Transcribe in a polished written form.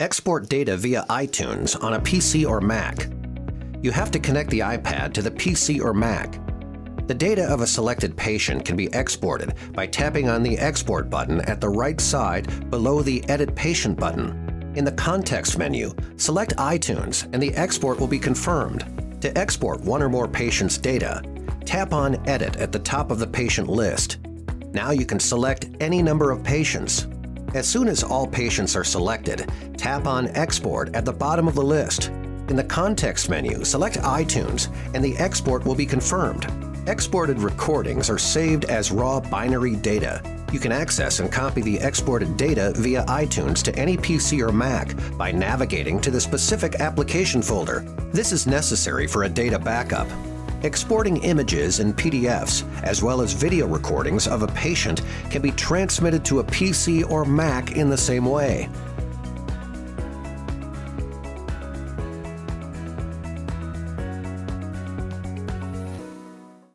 Export data via iTunes on a PC or Mac. You have to connect the iPad to the PC or Mac. The data of a selected patient can be exported by tapping on the Export button at the right side below the Edit Patient button. In the Context menu, select iTunes and the export will be confirmed. To export one or more patients' data, tap on Edit at the top of the patient list. Now you can select any number of patients. As soon as all patients are selected, tap on Export at the bottom of the list. In the Context menu, select iTunes and the export will be confirmed. Exported recordings are saved as raw binary data. You can access and copy the exported data via iTunes to any PC or Mac by navigating to the specific application folder. This is necessary for a data backup. Exporting images and PDFs, as well as video recordings of a patient, can be transmitted to a PC or Mac in the same way.